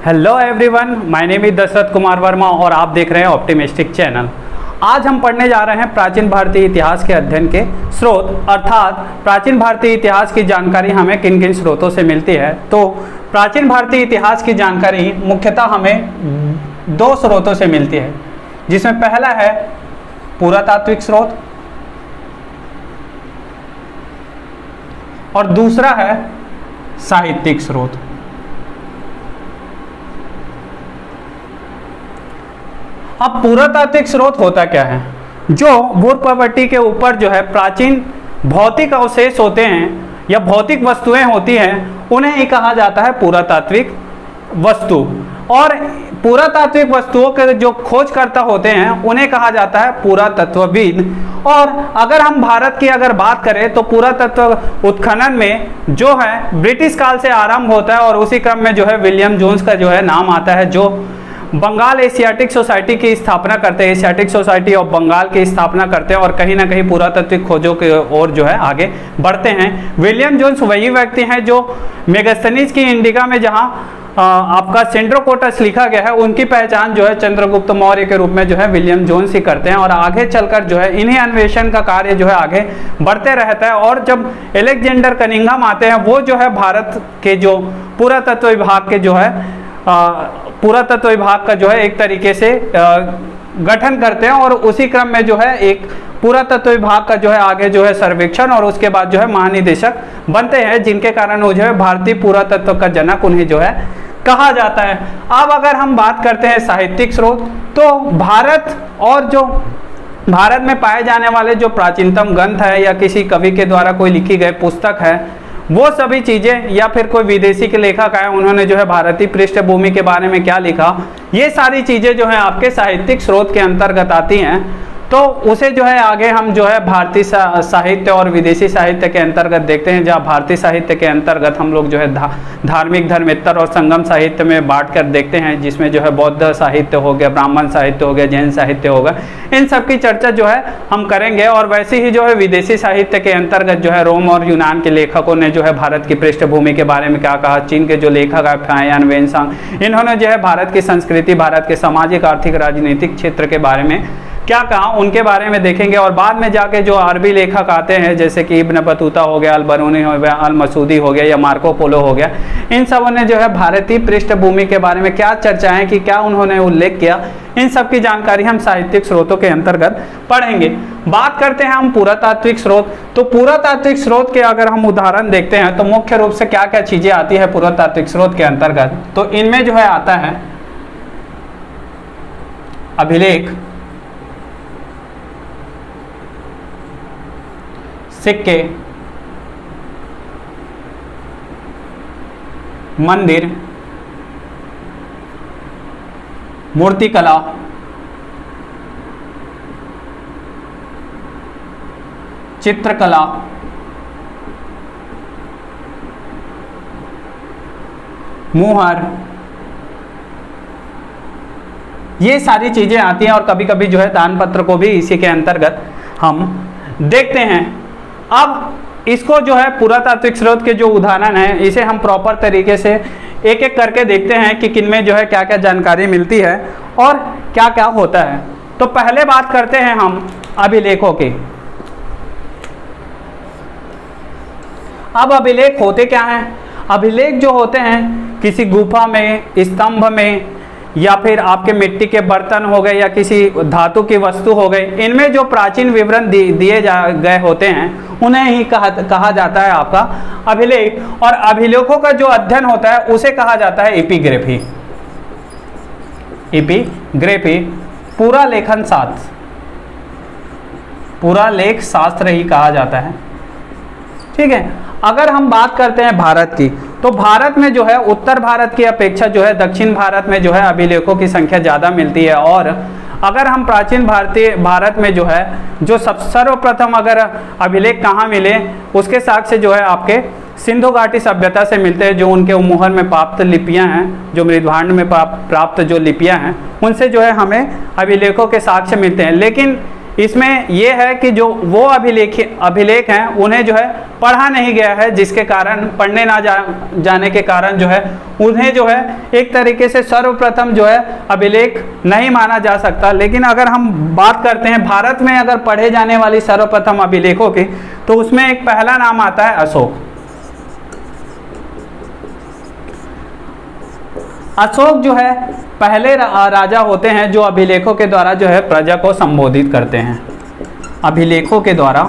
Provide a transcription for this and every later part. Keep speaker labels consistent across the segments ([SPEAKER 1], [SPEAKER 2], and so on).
[SPEAKER 1] Hello everyone, my name is Dashrath Kumar Verma और आप देख रहे हैं ऑप्टिमिस्टिक चैनल। आज हम पढ़ने जा रहे हैं प्राचीन भारतीय इतिहास के अध्ययन के स्रोत, अर्थात प्राचीन भारतीय इतिहास की जानकारी हमें किन किन स्रोतों से मिलती है। तो प्राचीन भारतीय इतिहास की जानकारी मुख्यतः हमें दो स्रोतों से मिलती है, जिसमें पहला है पुरातात्विक स्रोत और दूसरा है साहित्यिक स्रोत। अब पुरातात्विक स्रोत होता क्या है? जो भूप्रवृत्ति के ऊपर जो है प्राचीन भौतिक अवशेष होते हैं या भौतिक वस्तुएं होती हैं, उन्हें ही कहा जाता है पुरातात्विक वस्तु। और पुरातात्विक वस्तुओं के जो खोजकर्ता होते हैं उन्हें कहा जाता है पुरातत्वविद। और अगर हम भारत की अगर बात करें तो पुरातत्व उत्खनन में जो है ब्रिटिश काल से आरंभ होता है और उसी क्रम में जो है विलियम जोन्स का जो है नाम आता है, जो बंगाल एशियाटिक सोसाइटी की स्थापना करते हैं, एशियाटिक सोसाइटी ऑफ बंगाल की स्थापना करते हैं और कहीं ना कहीं पुरातात्विक खोजों की ओर जो है आगे बढ़ते हैं। विलियम जोन्स वही व्यक्ति हैं जो मेगास्थनीज की इंडिका में जहां आपका सेंड्रोकोटस लिखा गया है, उनकी पहचान जो है चंद्रगुप्त मौर्य के रूप में जो है विलियम जोन्स ही करते हैं। और आगे चलकर जो है इन्हीं अन्वेषण का कार्य जो है आगे बढ़ते रहता है। और जब एलेक्जेंडर कनिंघम आते हैं, वो जो है भारत के जो पुरातत्व विभाग के जो है पुरातत्व विभाग का जो है एक तरीके से गठन करते हैं और उसी क्रम में जो है एक पुरातत्व विभाग का जो है आगे जो है सर्वेक्षण और उसके बाद जो है महानिदेशक बनते हैं, जिनके कारण वो जो है भारतीय पुरातत्व का जनक उन्हें जो है कहा जाता है। अब अगर हम बात करते हैं साहित्यिक स्रोत, तो भारत और जो भारत में पाए जाने वाले जो प्राचीनतम ग्रंथ है या किसी कवि के द्वारा कोई लिखी गई पुस्तक है, वो सभी चीज़ें या फिर कोई विदेशी के लेखक आए, उन्होंने जो है भारतीय पृष्ठभूमि के बारे में क्या लिखा, ये सारी चीज़ें जो है आपके साहित्यिक स्रोत के अंतर्गत आती हैं। तो उसे जो है आगे हम जो है भारतीय साहित्य और विदेशी साहित्य के अंतर्गत देखते हैं, जहाँ भारतीय साहित्य के अंतर्गत हम लोग जो है धार्मिक, धर्मेत्तर और संगम साहित्य में बांट कर देखते हैं, जिसमें जो है बौद्ध साहित्य हो गया, ब्राह्मण साहित्य हो गया, जैन साहित्य हो गया, इन सब की चर्चा जो है हम करेंगे। और वैसे ही जो है विदेशी साहित्य के अंतर्गत जो है रोम और यूनान के लेखकों ने जो है भारत की पृष्ठभूमि के बारे में क्या कहा, चीन के जो लेखक है फायान वेनसांग, इन्होंने जो है भारत की संस्कृति, भारत के सामाजिक, आर्थिक, राजनीतिक क्षेत्र के बारे में क्या कहा, उनके बारे में देखेंगे। और बाद में जाके जो अरबी लेखक आते हैं, जैसे कि इब्न बतूता हो गया, अल-बरूनी हो गया, अल-मसूदी हो गया या मार्को पोलो हो गया, इन सबों ने जो है भारतीय पृष्ठभूमि के बारे में क्या चर्चाएं की, क्या उन्होंने उल्लेख किया, इन सब की जानकारी हम साहित्यिक स्रोतों के अंतर्गत पढ़ेंगे। बात करते हैं हम पुरातात्विक स्रोत। तो पुरातात्विक स्रोत के अगर हम उदाहरण देखते हैं तो मुख्य रूप से क्या क्या चीजें आती है पुरातात्विक स्रोत के अंतर्गत, तो इनमें जो है आता है अभिलेख, सिक्के, मंदिर, मूर्तिकला, चित्रकला, मुहर, ये सारी चीजें आती हैं। और कभी कभी जो है दान पत्र को भी इसी के अंतर्गत हम देखते हैं। अब इसको जो है पुरातात्विक स्रोत के जो उदाहरण है, इसे हम प्रॉपर तरीके से एक एक करके देखते हैं कि किनमें जो है क्या क्या जानकारी मिलती है और क्या क्या होता है। तो पहले बात करते हैं हम अभिलेखों की। अब अभिलेख होते क्या हैं? अभिलेख जो होते हैं किसी गुफा में, स्तंभ में, या फिर आपके मिट्टी के बर्तन हो गए या किसी धातु की वस्तु हो गई, इनमें जो प्राचीन विवरण दिए गए होते हैं उन्हें ही कहा जाता है आपका अभिलेख। और अभिलेखों का जो अध्ययन होता है उसे कहा जाता है एपिग्राफी। एपिग्राफी पूरा लेखन शास्त्र, पूरा लेख शास्त्र ही कहा जाता है। ठीक है। अगर हम बात करते हैं भारत की, तो भारत में जो है उत्तर भारत की अपेक्षा जो है दक्षिण भारत में जो है अभिलेखों की संख्या ज़्यादा मिलती है। और अगर हम प्राचीन भारत में जो है जो सर्वप्रथम अगर अभिलेख कहाँ मिले, उसके साक्ष्य जो है आपके सिंधु घाटी सभ्यता से मिलते हैं, जो उनके मुहर में प्राप्त लिपियां हैं, जो मृदभांड में प्राप्त जो लिपियां हैं, उनसे जो है हमें अभिलेखों के साक्ष्य मिलते हैं। लेकिन इसमें यह है कि जो वो अभिलेख हैं उन्हें जो है पढ़ा नहीं गया है, जिसके कारण पढ़ने ना जाने के कारण जो है उन्हें जो है एक तरीके से सर्वप्रथम जो है अभिलेख नहीं माना जा सकता। लेकिन अगर हम बात करते हैं भारत में अगर पढ़े जाने वाली सर्वप्रथम अभिलेखों की, तो उसमें एक पहला नाम आता है अशोक। अशोक जो है पहले राजा होते हैं जो अभिलेखों के द्वारा जो है प्रजा को संबोधित करते हैं। अभिलेखों के द्वारा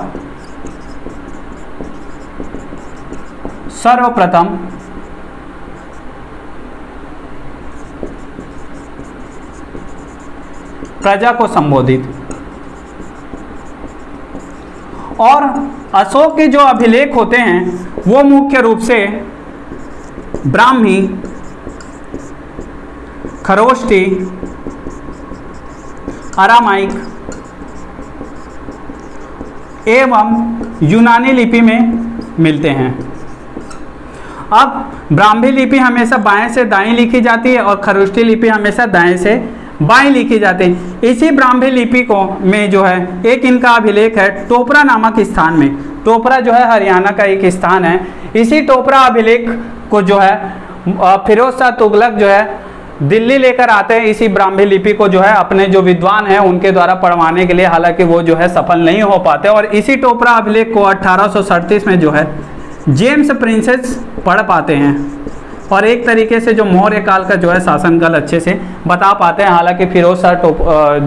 [SPEAKER 1] सर्वप्रथम प्रजा को संबोधित। और अशोक के जो अभिलेख होते हैं वो मुख्य रूप से ब्राह्मी, खरोष्टी, अरामाइक एवं यूनानी लिपि में मिलते हैं। अब ब्राह्मी लिपि हमेशा बाएं से दाएं लिखी जाती है और खरोष्टी लिपि हमेशा दाएं से बाएं लिखी जाती है। इसी ब्राह्मी लिपि को में जो है एक इनका अभिलेख है टोपरा नामक स्थान में। टोपरा जो है हरियाणा का एक स्थान है। इसी टोपरा अभिलेख को जो है फिरोज शाह तुगलक जो है दिल्ली लेकर आते हैं। इसी ब्राह्मी लिपि को जो है अपने जो विद्वान हैं उनके द्वारा पढ़वाने के लिए, हालांकि वो जो है सफल नहीं हो पाते। और इसी टोपरा अभिलेख को 1837 में जो है जेम्स प्रिंसेस पढ़ पाते हैं और एक तरीके से जो मौर्य काल का जो है शासनकाल अच्छे से बता पाते हैं। हालांकि फिरोज शाह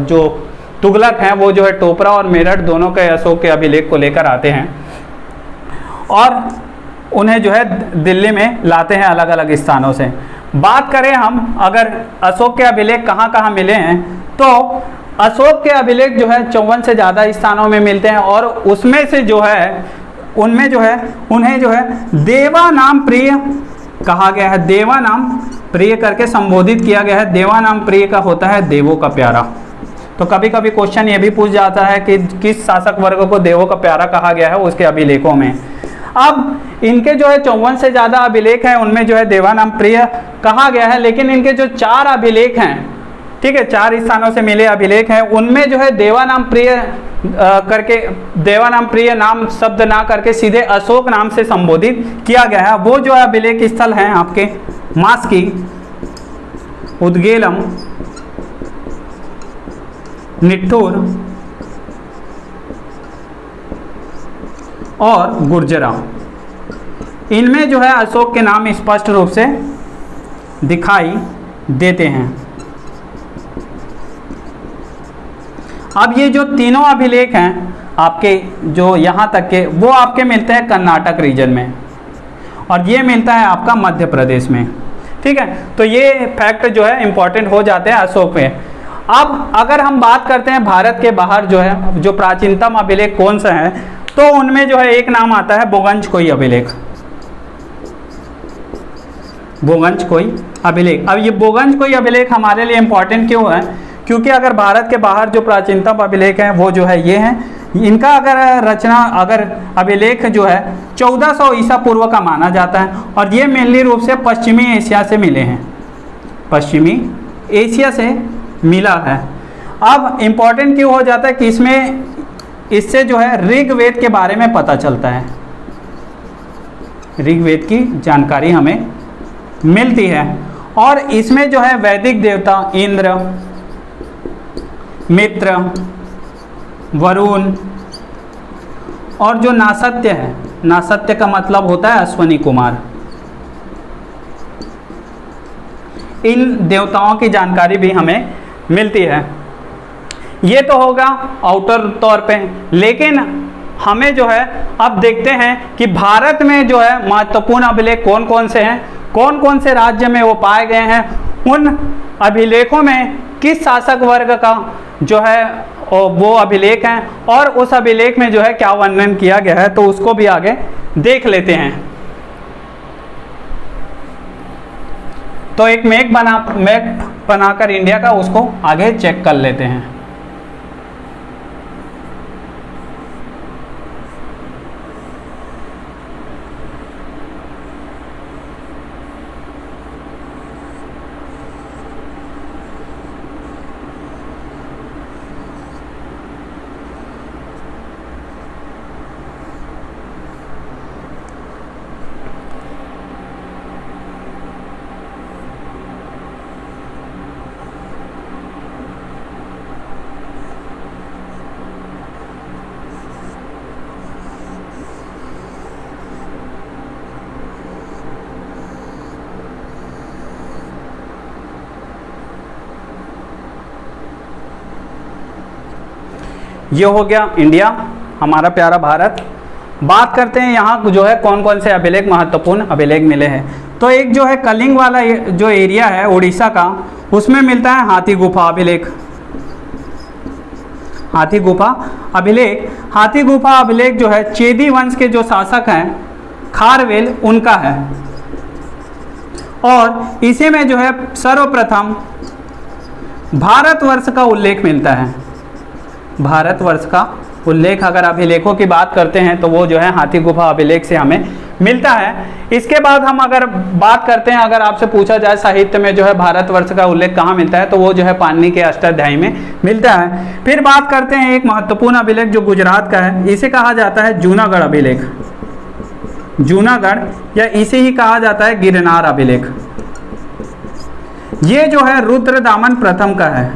[SPEAKER 1] जो तुगलक हैं वो जो है टोपरा और मेरठ दोनों के अशोक के अभिलेख को लेकर आते हैं और उन्हें जो है दिल्ली में लाते हैं अलग अलग स्थानों से। बात करें हम अगर अशोक के अभिलेख कहाँ कहाँ मिले हैं, तो अशोक के अभिलेख जो है 54 से ज़्यादा स्थानों में मिलते हैं और उसमें से जो है उनमें जो है उन्हें जो है देवा नाम प्रिय कहा गया है। देवा नाम प्रिय करके संबोधित किया गया है। देवा नाम प्रिय का होता है देवों का प्यारा। तो कभी कभी क्वेश्चन ये भी पूछ जाता है कि किस शासक वर्ग को देवों का प्यारा कहा गया है उसके अभिलेखों में। अब इनके जो है 54 से ज़्यादा अभिलेख हैं, उनमें जो है देवा नाम प्रिय कहा गया है। लेकिन इनके जो 4 अभिलेख हैं, ठीक है, 4 स्थानों से मिले अभिलेख हैं, उनमें जो है देवा नाम प्रिय करके देवा नाम प्रिय नाम शब्द ना करके सीधे अशोक नाम से संबोधित किया गया है। वो जो अभिलेख स्थल हैं आपके मास्की, उदगेलम, निट्ठूर और गुर्जरा। इनमें जो है अशोक के नाम स्पष्ट रूप से दिखाई देते हैं। अब ये जो तीनों अभिलेख हैं आपके जो यहाँ तक के, वो आपके मिलते हैं कर्नाटक रीजन में और ये मिलता है आपका मध्य प्रदेश में। ठीक है, तो ये फैक्ट जो है इंपॉर्टेंट हो जाते हैं अशोक में। अब अगर हम बात करते हैं भारत के बाहर जो है जो प्राचीनतम अभिलेख कौन सा है, तो उनमें जो है एक नाम आता है बोगंजकोई अभिलेख। बोगंजकोई अभिलेख। अब ये बोगंजकोई अभिलेख हमारे लिए इंपॉर्टेंट क्यों है, क्योंकि अगर भारत के बाहर जो प्राचीनतम अभिलेख हैं वो जो है ये हैं। इनका अगर अभिलेख जो है 1400 ईसा पूर्व का माना जाता है और ये मेनली रूप से पश्चिमी एशिया से मिले हैं। पश्चिमी एशिया से मिला है। अब इम्पॉर्टेंट क्यों हो जाता है कि इससे जो है ऋग्वेद के बारे में पता चलता है। ऋग्वेद की जानकारी हमें मिलती है और इसमें जो है वैदिक देवता इंद्र, मित्र, वरुण और जो नासत्य है, नासत्य का मतलब होता है अश्वनी कुमार, इन देवताओं की जानकारी भी हमें मिलती है। ये तो होगा आउटर तौर पे, लेकिन हमें जो है अब देखते हैं कि भारत में जो है महत्वपूर्ण अभिलेख कौन कौन से हैं, कौन कौन से राज्य में वो पाए गए हैं, उन अभिलेखों में किस शासक वर्ग का जो है वो अभिलेख हैं और उस अभिलेख में जो है क्या वर्णन किया गया है, तो उसको भी आगे देख लेते हैं। तो एक मैप बनाकर इंडिया का उसको आगे चेक कर लेते हैं। ये हो गया इंडिया, हमारा प्यारा भारत। बात करते हैं यहाँ जो है कौन कौन से अभिलेख, महत्वपूर्ण अभिलेख मिले हैं। तो एक जो है कलिंग वाला जो एरिया है उड़ीसा का, उसमें मिलता है हाथी गुफा अभिलेख। हाथी गुफा अभिलेख, हाथी गुफा अभिलेख जो है चेदी वंश के जो शासक हैं खारवेल, उनका है। और इसी में जो है सर्वप्रथम भारतवर्ष का उल्लेख मिलता है। भारतवर्ष का उल्लेख अगर अभिलेखों की बात करते हैं तो वो जो है हाथी गुफा अभिलेख से हमें मिलता है। इसके बाद हम अगर बात करते हैं, अगर आपसे पूछा जाए साहित्य में जो है भारतवर्ष का उल्लेख कहाँ मिलता है, तो वो जो है पाणिनि के अष्टाध्यायी में मिलता है। फिर बात करते हैं एक महत्वपूर्ण अभिलेख जो गुजरात का है, इसे कहा जाता है जूनागढ़ अभिलेख। जूनागढ़, या इसे ही कहा जाता है गिरनार अभिलेख। ये जो है रुद्रदामन प्रथम का है,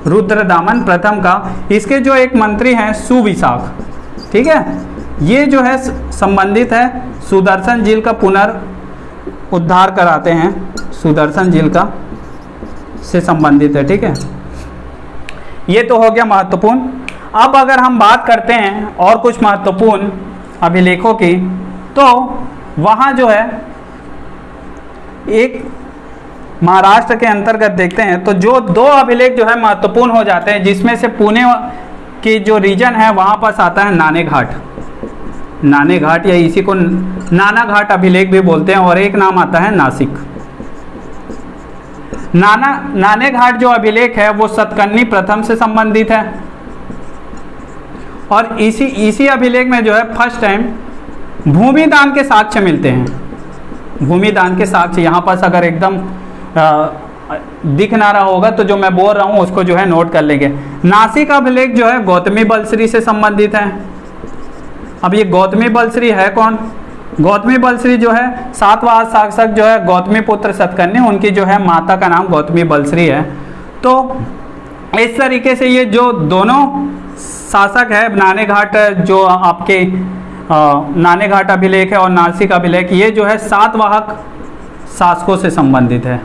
[SPEAKER 1] रुद्रदामन प्रथम का। इसके जो एक मंत्री हैं सुविशाख, ठीक है, ये जो है संबंधित है सुदर्शन झील का पुनर्उद्धार कराते हैं, सुदर्शन झील का से संबंधित है, ठीक है। ये तो हो गया महत्वपूर्ण। अब अगर हम बात करते हैं और कुछ महत्वपूर्ण अभिलेखों की, तो वहाँ जो है एक महाराष्ट्र के अंतर्गत देखते हैं तो जो दो अभिलेख जो है महत्वपूर्ण हो जाते हैं, जिसमें से पुणे की जो रीजन है वहाँ पास आता है नाने घाट, नाने घाट, या इसी को नाना घाट अभिलेख भी बोलते हैं, और एक नाम आता है नासिक। नाने घाट जो अभिलेख है वो सतकर्णी प्रथम से संबंधित है, और इसी अभिलेख में जो है फर्स्ट टाइम भूमि दान के साक्ष्य मिलते हैं। भूमि दान के साक्ष्य यहाँ पास अगर एकदम दिख ना रहा होगा तो जो मैं बोल रहा हूँ उसको जो है नोट कर लेंगे। नासिक अभिलेख जो है गौतमी बलश्री से संबंधित है। अब ये गौतमी बलश्री है कौन? गौतमी बलश्री जो है सातवां शासक जो है गौतमी पुत्र सतकर्णी, उनकी जो है माता का नाम गौतमी बलश्री है। तो इस तरीके से ये जो दोनों शासक है, नाने घाट जो आपके नाने घाट अभिलेख है और नासिक अभिलेख, ये जो है सातवाहक शासकों से संबंधित है,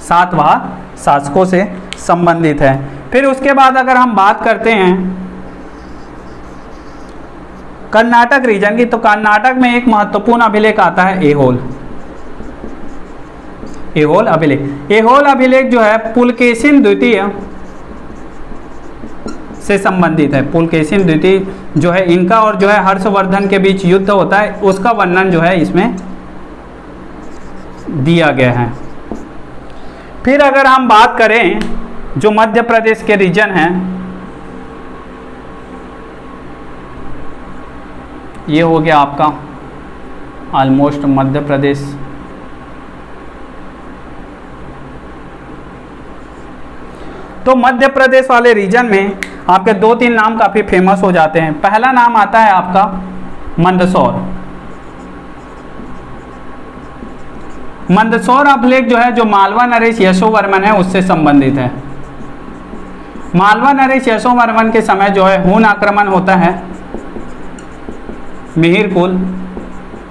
[SPEAKER 1] सातवाहक शासकों से संबंधित है। फिर उसके बाद अगर हम बात करते हैं कर्नाटक रीजन की, तो कर्नाटक में एक महत्वपूर्ण अभिलेख आता है एहोल, एहोल अभिलेख। एहोल अभिलेख जो है पुलकेशिन द्वितीय से संबंधित है। पुलकेशिन द्वितीय जो है इनका और जो है हर्षवर्धन के बीच युद्ध होता है, उसका वर्णन जो है इसमें दिया गया है। फिर अगर हम बात करें जो मध्य प्रदेश के रीजन हैं, ये हो गया आपका ऑलमोस्ट मध्य प्रदेश। तो मध्य प्रदेश वाले रीजन में आपके दो तीन नाम काफ़ी फेमस हो जाते हैं। पहला नाम आता है आपका मंदसौर। मंदसौर अभिलेख जो है जो मालवा नरेश यशोवर्मन है उससे संबंधित है। मालवा नरेश यशोवर्मन के समय जो है हून आक्रमण होता है मिहिर कुल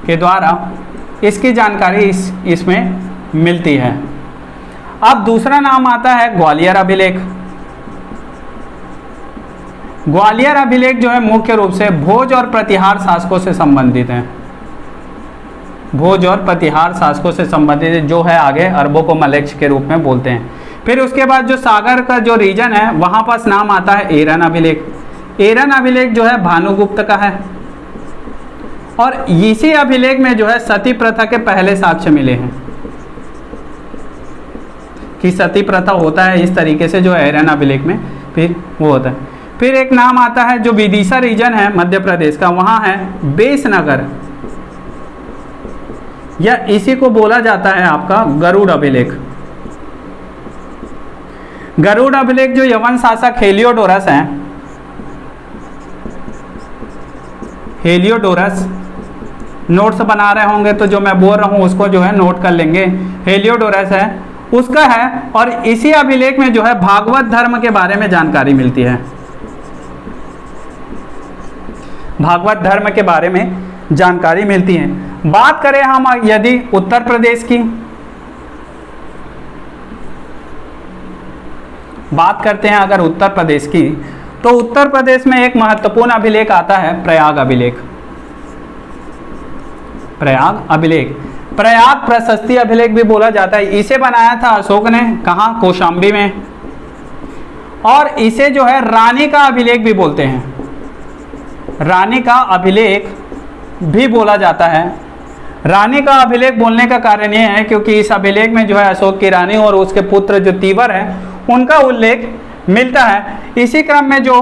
[SPEAKER 1] के द्वारा, इसकी जानकारी इसमें मिलती है। अब दूसरा नाम आता है ग्वालियर अभिलेख। ग्वालियर अभिलेख जो है मुख्य रूप से भोज और प्रतिहार शासकों से संबंधित है। भोज और प्रतिहार शासकों से संबंधित जो है आगे अरबों को मलेक्ष के रूप में बोलते हैं। फिर उसके बाद जो सागर का जो रीजन है वहाँ पास नाम आता है एरन अभिलेख। एरन अभिलेख जो है भानुगुप्त का है, और इसी अभिलेख में जो है सती प्रथा के पहले साक्ष्य मिले हैं कि सती प्रथा होता है इस तरीके से, जो एरन अभिलेख में फिर वो होता है। फिर एक नाम आता है जो विदिशा रीजन है मध्य प्रदेश का, वहाँ है बेसनगर, या इसी को बोला जाता है आपका गरुड़ अभिलेख। गरुड़ अभिलेख जो यवन शासक हेलियोडोरस हैं, हेलियोडोरस, नोट्स बना रहे होंगे तो जो मैं बोल रहा हूँ उसको जो है नोट कर लेंगे। हेलियोडोरस है उसका है, और इसी अभिलेख में जो है भागवत धर्म के बारे में जानकारी मिलती है। भागवत धर्म के बारे में जानकारी मिलती है। बात करें हम यदि उत्तर प्रदेश की, बात करते हैं अगर उत्तर प्रदेश की, तो उत्तर प्रदेश में एक महत्वपूर्ण अभिलेख आता है प्रयाग अभिलेख। प्रयाग अभिलेख, प्रयाग प्रशस्ति अभिलेख भी बोला जाता है। इसे बनाया था अशोक ने, कहाँ? कौशाम्बी में। और इसे जो है रानी का अभिलेख भी बोलते हैं, रानी का अभिलेख भी बोला जाता है। रानी का अभिलेख बोलने का कारण यह है क्योंकि इस अभिलेख में जो है अशोक की रानी और उसके पुत्र जो तीवर हैं उनका उल्लेख मिलता है। इसी क्रम में जो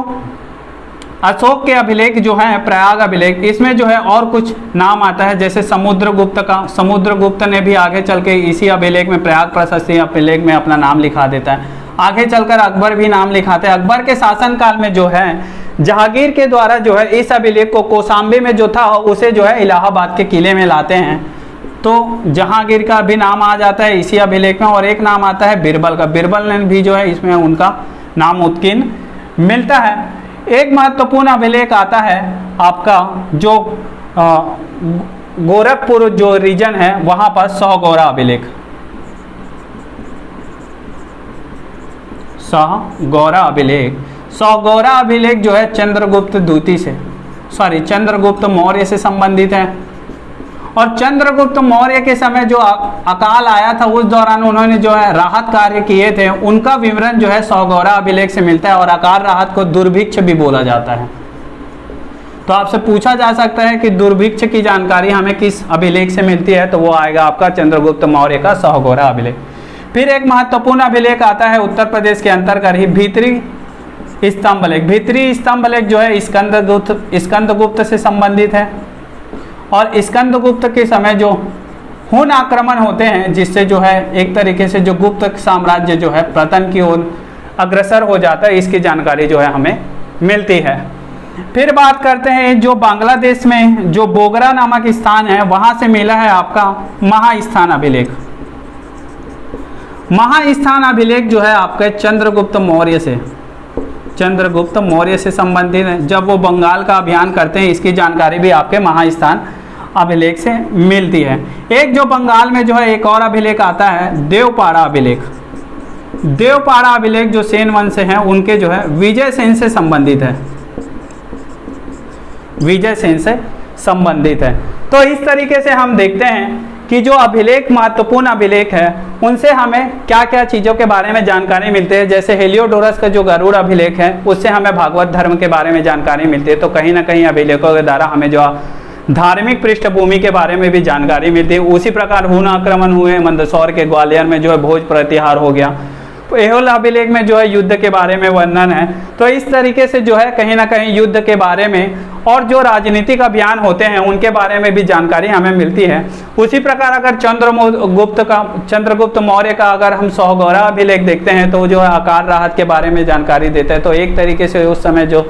[SPEAKER 1] अशोक के अभिलेख जो है प्रयाग अभिलेख, इसमें जो है और कुछ नाम आता है, जैसे समुद्रगुप्त का। समुद्रगुप्त ने भी आगे चल के इसी अभिलेख में, प्रयाग प्रशस्ति अभिलेख में अपना नाम लिखा देता है। आगे चलकर अकबर भी नाम लिखाते हैं। अकबर के शासनकाल में जो है जहांगीर के द्वारा जो है इस अभिलेख को कौशाम्बी में जो था उसे जो है इलाहाबाद के किले में लाते हैं। तो जहांगीर का भी नाम आ जाता है इसी अभिलेख में। और एक नाम आता है बीरबल का, बीरबल ने भी जो है इसमें उनका नाम उत्कीर्ण मिलता है। एक महत्वपूर्ण अभिलेख आता है आपका जो गोरखपुर जो रीजन है वहां पर सौगौरा अभिलेख, सौगौरा अभिलेख। सौगौरा अभिलेख जो है चंद्रगुप्त द्वितीय से, चंद्रगुप्त मौर्य से संबंधित है। और चंद्रगुप्त मौर्य के समय जो अकाल आया था उस दौरान उन्होंने जो है राहत कार्य किए थे, उनका विवरण जो है सौगौरा अभिलेख से मिलता है। और अकाल राहत को दुर्भिक्ष भी बोला जाता है। तो आपसे पूछा जा सकता है कि दुर्भिक्ष की जानकारी हमें किस अभिलेख से मिलती है, तो वो आएगा आपका चंद्रगुप्त मौर्य का सौगौरा अभिलेख। फिर एक महत्वपूर्ण अभिलेख आता है उत्तर प्रदेश के अंतर्गत ही भीतरी स्तंभलेख। भीतरी स्तंभलेख जो है स्कंदगुप्त से संबंधित है। और स्कंदगुप्त के समय जो हुन आक्रमण होते हैं जिससे जो है एक तरीके से जो गुप्त साम्राज्य जो है पतन की ओर अग्रसर हो जाता है, इसकी जानकारी जो है हमें मिलती है। फिर बात करते हैं जो बांग्लादेश में जो बोगरा नामक स्थान है वहां से मिला है आपका महास्थान अभिलेख। महास्थान अभिलेख जो है आपके चंद्रगुप्त मौर्य से संबंधित है। जब वो बंगाल का अभियान करते हैं इसकी जानकारी भी आपके महास्थान अभिलेख से मिलती है। एक जो बंगाल में जो है एक और अभिलेख आता है देवपाड़ा अभिलेख। देवपाड़ा अभिलेख जो सेन वंश से हैं उनके जो है विजय सेन से संबंधित है, विजय सेन से संबंधित है। तो इस तरीके से हम देखते हैं कि जो अभिलेख महत्वपूर्ण अभिलेख है उनसे हमें क्या क्या चीज़ों के बारे में जानकारी मिलती है। जैसे हेलियोडोरस का जो गरुड़ अभिलेख है उससे हमें भागवत धर्म के बारे में जानकारी मिलती है। तो कहीं ना कहीं अभिलेखों के द्वारा हमें जो धार्मिक पृष्ठभूमि के बारे में भी जानकारी मिलती है। उसी प्रकार हुन आक्रमण हुए मंदसौर के ग्वालियर में जो है भोज प्रतिहार हो गया। तो एहोल अभिलेख में जो है युद्ध के बारे में वर्णन है। तो इस तरीके से जो है कहीं ना कहीं युद्ध के बारे में और जो राजनीतिक अभियान होते हैं उनके बारे में भी जानकारी हमें मिलती है। उसी प्रकार अगर चंद्रगुप्त मौर्य का अगर हम सौगौरा अभिलेख देखते हैं तो जो है अकाल राहत के बारे में जानकारी देते हैं। तो एक तरीके से उस समय जो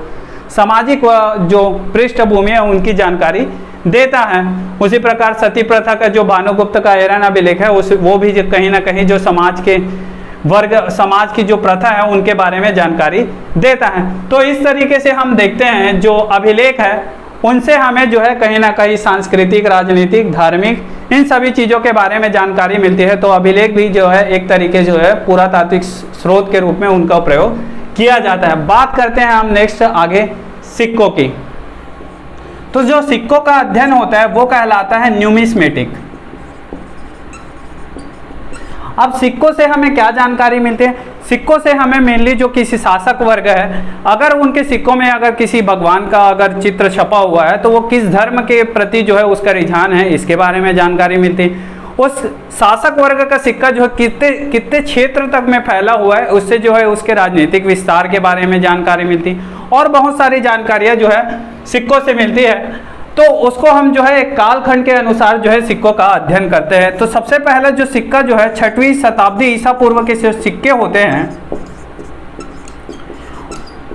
[SPEAKER 1] सामाजिक जो पृष्ठभूमि है उनकी जानकारी देता है। उसी प्रकार सती प्रथा का जो भानुगुप्त का एरन अभिलेख है वो भी कहीं ना कहीं जो समाज की जो प्रथा है उनके बारे में जानकारी देता है। तो इस तरीके से हम देखते हैं जो अभिलेख है उनसे हमें जो है कहीं ना कहीं सांस्कृतिक, राजनीतिक, धार्मिक इन सभी चीज़ों के बारे में जानकारी मिलती है। तो अभिलेख भी जो है एक तरीके जो है पुरातात्विक स्रोत के रूप में उनका प्रयोग किया जाता है। बात करते हैं हम नेक्स्ट आगे सिक्कों की। तो जो सिक्कों का अध्ययन होता है वो कहलाता है न्यूमिस्मेटिक। अब सिक्कों से हमें क्या जानकारी मिलती है? सिक्कों से हमें मेनली जो किसी शासक वर्ग है अगर उनके सिक्कों में अगर किसी भगवान का अगर चित्र छपा हुआ है तो वो किस धर्म के प्रति जो है उसका रुझान है इसके बारे में जानकारी मिलती है। उस शासक वर्ग का सिक्का जो है कितने क्षेत्र तक में फैला हुआ है उससे जो है उसके राजनीतिक विस्तार के बारे में जानकारी मिलती और बहुत सारी जानकारियाँ जो है सिक्कों से मिलती है। तो उसको हम जो है एक कालखंड के अनुसार जो है सिक्कों का अध्ययन करते हैं। तो सबसे पहले जो सिक्का जो है 6वीं शताब्दी ईसा पूर्व के जो सिक्के होते हैं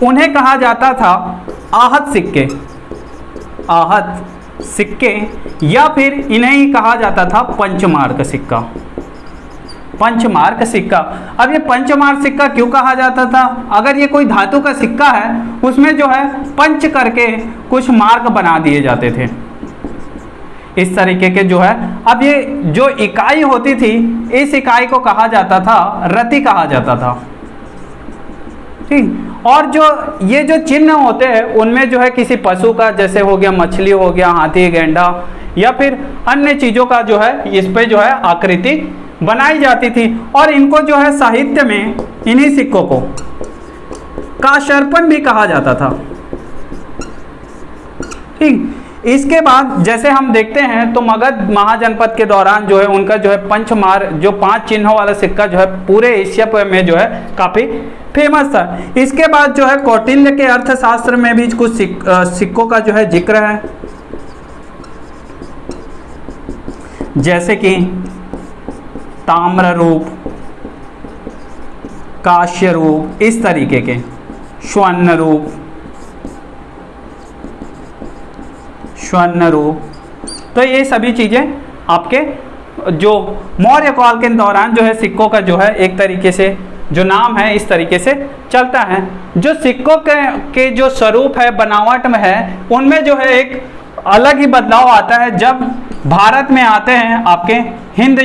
[SPEAKER 1] उन्हें कहा जाता था आहत सिक्के, आहत सिक्के, या फिर इन्हें ही कहा जाता था पंचमार्क सिक्का, पंचमार्क सिक्का। अब ये पंचमार्क सिक्का क्यों कहा जाता था? अगर ये कोई धातु का सिक्का है उसमें जो है पंच करके कुछ मार्क बना दिए जाते थे इस तरीके के जो है। अब ये जो इकाई होती थी इस इकाई को कहा जाता था रति, कहा जाता था ठीक। और जो ये जो चिन्ह होते हैं उनमें जो है किसी पशु का, जैसे हो गया मछली, हो गया हाथी, गेंडा, या फिर अन्य चीज़ों का जो है इस पे जो है आकृति बनाई जाती थी। और इनको जो है साहित्य में इन्हीं सिक्कों को काशर्पण भी कहा जाता था। ठीक। इसके बाद जैसे हम देखते हैं तो मगध महाजनपद के दौरान जो है उनका जो है पंचमार, जो 5 चिन्हों वाला सिक्का जो है पूरे एशिया में जो है काफ़ी फेमस था। इसके बाद जो है कौटिल्य के अर्थशास्त्र में भी कुछ सिक्कों का जो है जिक्र है, जैसे कि ताम्र रूप, काश्य रूप, इस तरीके के स्वर्ण रूप, तो ये सभी चीज़ें आपके जो मौर्य काल के दौरान जो है सिक्कों का जो है एक तरीके से जो नाम है इस तरीके से चलता है। जो सिक्कों के जो स्वरूप है, बनावट में है, उनमें जो है एक अलग ही बदलाव आता है जब भारत में आते हैं आपके हिंद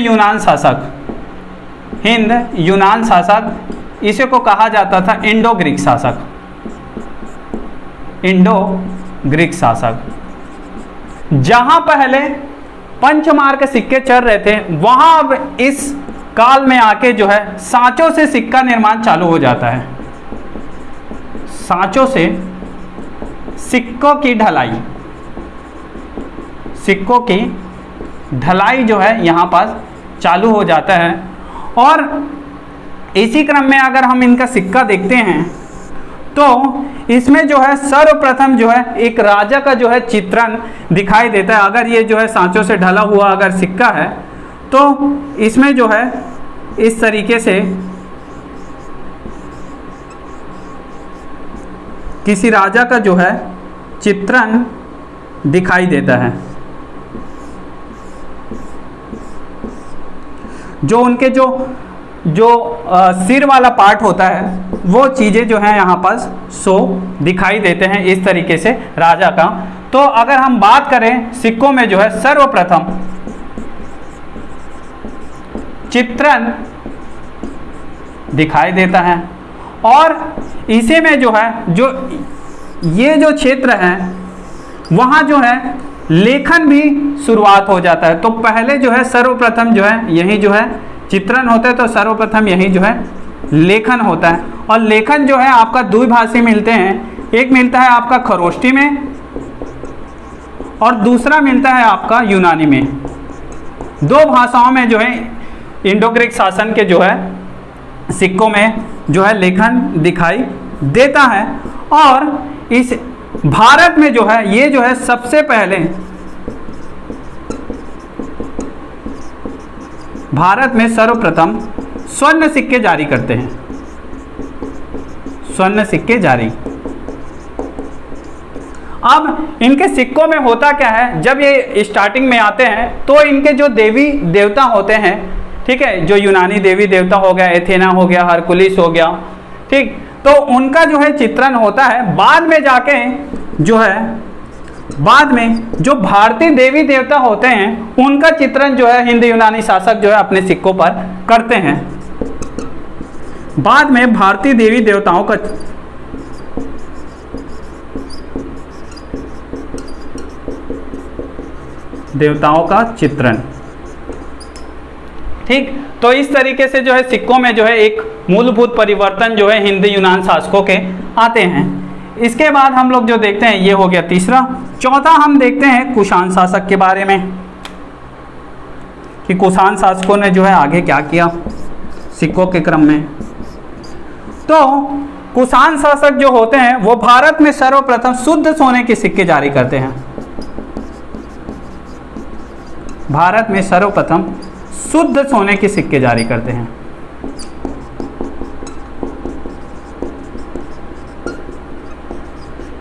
[SPEAKER 1] यूनान शासक, इसे को कहा जाता था इंडो ग्रीक शासक। जहां पहले पंचमार के सिक्के चल रहे थे, वहां अब इस काल में आके जो है सांचों से सिक्का निर्माण चालू हो जाता है। सांचों से सिक्कों की ढलाई जो है यहाँ पास चालू हो जाता है। और इसी क्रम में अगर हम इनका सिक्का देखते हैं तो इसमें जो है सर्वप्रथम जो है एक राजा का जो है चित्रण दिखाई देता है। अगर ये जो है सांचों से ढला हुआ अगर सिक्का है तो इसमें जो है इस तरीके से किसी राजा का जो है चित्रण दिखाई देता है। जो उनके जो सिर वाला पार्ट होता है वो चीज़ें जो हैं यहाँ पास शो दिखाई देते हैं इस तरीके से राजा का। तो अगर हम बात करें सिक्कों में जो है सर्वप्रथम चित्रण दिखाई देता है और इसी में जो है जो ये जो क्षेत्र है वहाँ जो है लेखन भी शुरुआत हो जाता है। तो पहले जो है सर्वप्रथम जो है यही जो है चित्रण होता है, तो सर्वप्रथम यही जो है लेखन होता है। और लेखन जो है आपका द्विभाषी मिलते हैं, एक मिलता है आपका खरोष्टी में और दूसरा मिलता है आपका यूनानी में। 2 भाषाओं में जो है इंडो ग्रीक शासन के जो है सिक्कों में जो है लेखन दिखाई देता है। और इस भारत में जो है ये जो है सबसे पहले भारत में सर्वप्रथम स्वर्ण सिक्के जारी करते हैं, स्वर्ण सिक्के जारी। अब इनके सिक्कों में होता क्या है, जब ये स्टार्टिंग में आते हैं तो इनके जो देवी देवता होते हैं, ठीक है, जो यूनानी देवी देवता हो गया, एथेना हो गया, हरकुलिस हो गया, ठीक, तो उनका जो है चित्रण होता है। बाद में जाके जो है बाद में जो भारतीय देवी देवता होते हैं उनका चित्रण जो है हिंद यूनानी शासक जो है अपने सिक्कों पर करते हैं। बाद में भारतीय देवी देवताओं का चित्रण, ठीक। तो इस तरीके से जो है सिक्कों में जो है एक मूलभूत परिवर्तन जो है हिंद यूनान शासकों के आते हैं। इसके बाद हम लोग जो देखते हैं ये हो गया तीसरा। चौथा हम देखते हैं कुषाण शासक के बारे में कि कुषाण शासकों ने जो है आगे क्या किया सिक्कों के क्रम में। तो कुषाण शासक जो होते हैं वो भारत में सर्वप्रथम शुद्ध सोने के सिक्के जारी करते हैं। भारत में सर्वप्रथम शुद्ध सोने के सिक्के जारी करते हैं।